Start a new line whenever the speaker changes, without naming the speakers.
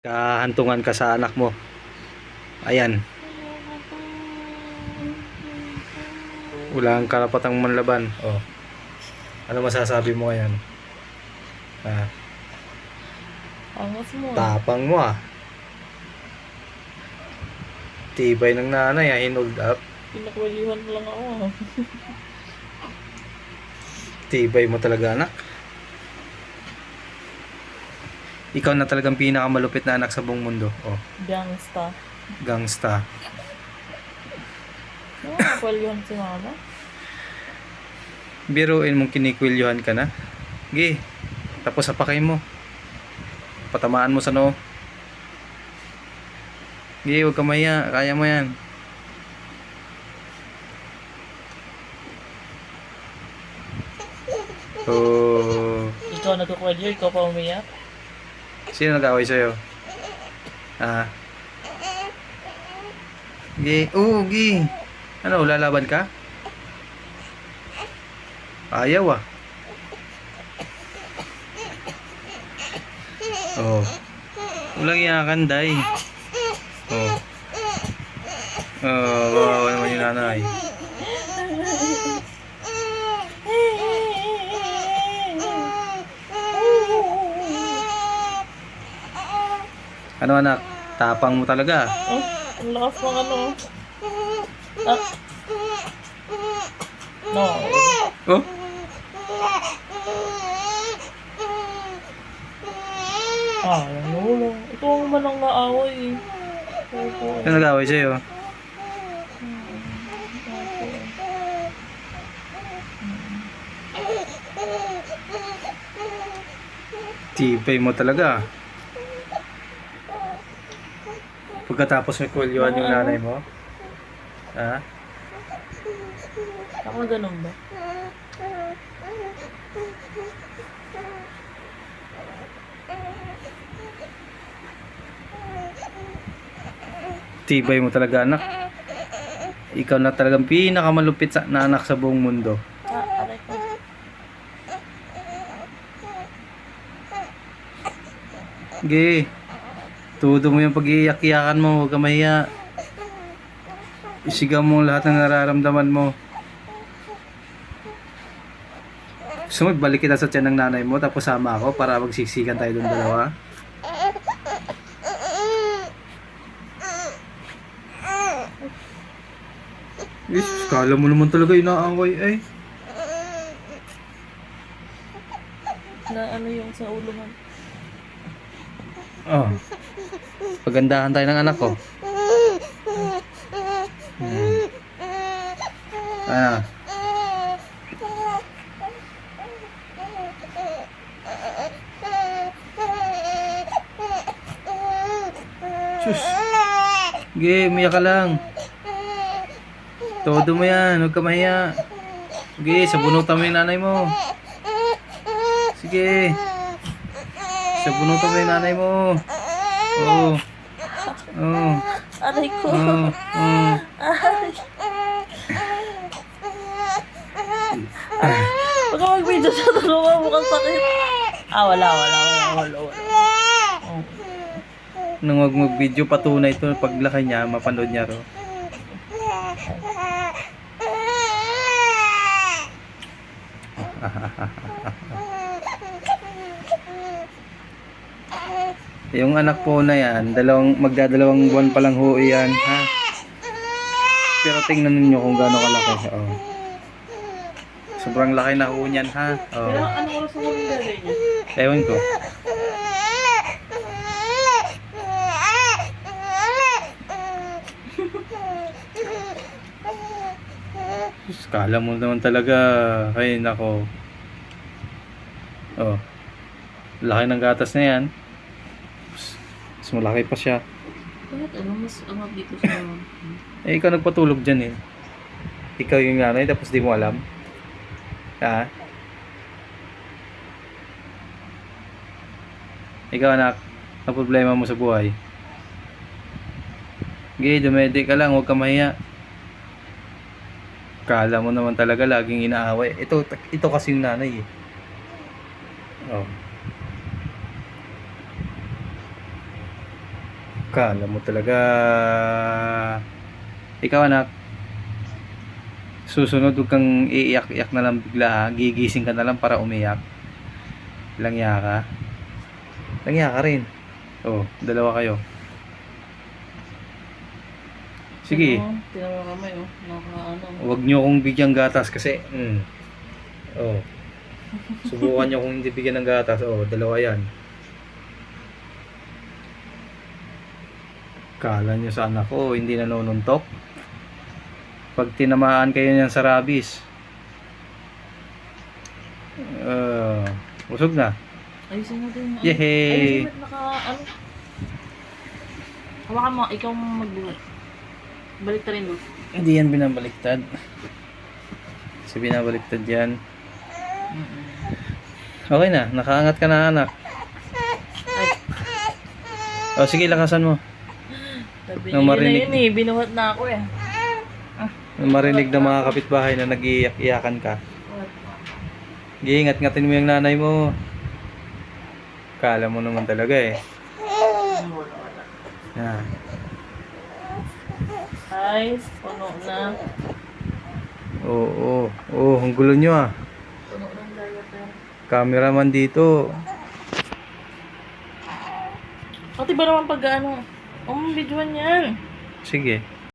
Kahantungan ka sa anak mo. Ayan, wala kang karapatang manlaban. Oh, ano masasabi mo ngayon? Ah,
Angas mo.
tapang mo ah. Tibay ng nanay ah, hinold up.
Pinakwalihan lang ako.
Tibay mo talaga anak. Ikaw na talagang pinakamalupit na anak sa buong mundo. Oh,
Gangsta.
gangsta.
Ano nakwalihan si mama?
Biruin mong kinikwilyuhan ka na. Gi, tapos apakay mo. Patamaan mo sa noo. Gi, huwag ka mahiya. Kaya mo yan. Oh,
Ikaw nagkukwalyo, ikaw pa umiyak.
sino nag-away sa'yo? Ah, Gi, Gi. Ano, lalaban ka? Ayaw ah. Oh. Walang iyakan, day. Oh. Oh, kawawa naman yung nanay. Ano anak? Tapang mo talaga.
Oh, ang lakas ng ano. Ah. No.
Oh,
Ah, nanulo. Ito ang manang naaway eh. Opo.
sino nag-away sa'yo? Tibay mo talaga. Pagkatapos may kulyuhan yung nanay mo. Ha?
Ako ganun ba?
Tibay mo talaga anak. Ikaw na talagang pinakamalupit na anak sa buong mundo.
Ah, aray ko.
Ge, todo mo yung pag-iiyak-iyakan mo, huwag ka mahiya. Isigaw mo lahat ng nararamdaman mo. Gusto mo, balik kita sa tiyan ng nanay mo, tapos sama ako para magsiksikan tayo doon dalawa. Kala mo naman talaga inaaway eh.
Na ano yung sa ulo mo.
Oh. Pagandahan tayo ng anak ko. Ano? Sus. Sige, umiyak ka lang. Todo mo yan, huwag ka mahiya. Sige, sabunutan mo yung nanay mo. Sige. Sabunutan mo yung nanay mo. Oo. Oo.
Aray ko.
Oo. Oo.
Aray. Huwag ka mag-video sa tulungan, mukhang sakit. Ah, wala. Oh.
Nang wag mag-video, patunay ito. Paglaki niya, mapanood niya ro. Yung anak po na yan, magdadalawang buwan pa lang ho yan, ha? Pero tingnan niyo kung gaano kalaki. Oh. Sobrang laki na ho niyan, ha?
Pero
Oh.
anong oras mo yung dali niya?
Ewan ko. Kala mo naman talaga. Ay, nako. Oh. Laki ng gatas na yan. Mas malaki pa siya.
Bakit ano mas angat dito sa...
Eh, ikaw nagpatulog dyan eh. Ikaw yung nanay, tapos di mo alam. Ha? Ikaw anak, ang problema mo sa buhay. Sige, dumedi ka lang, huwag ka mahiya. Kala mo naman talaga laging inaaway. Ito kasi yung nanay eh. Oh. Kala mo talaga. Ikaw anak, susunod huwag kang iiyak-iyak na lang bigla ha. Gigising ka na lang para umiyak. Langya ka. Langya ka rin. Oh, dalawa kayo. Sige.
Tinan mo kamay, oh. Nakaano.
Huwag nyo akong bigyan gatas kasi oh. Subukan nyo kung hindi bigyan ng gatas. Oh, dalawa yan. Kala nyo sa anak ko hindi nanonuntok. Pag tinamaan kayo niyan sa rabies, busog na.
Ayusin natin.
Yehey!
Ayusin natin ano. Hawakan mo, ikaw magbuhat. Balik ka rin doon.
Hindi yan binabaliktad. Kasi binabaliktad yan. Okay na, nakaangat ka na anak.
Ay,
O sige, lakasan mo.
sabi
Nang
niya
marinig-
na yun eh. Binuhat na ako eh.
Marinig ng mga kapitbahay na nag-iiyak-iyakan ka. Giingat-ngatin mo yung nanay mo. Kala mo naman talaga eh. Yan.
Ay, puno na.
Oo, ang gulo nyo ah.
Puno ng diaper.
Cameraman dito.
Pati ba naman pag ano? Videoan yan.
Sige.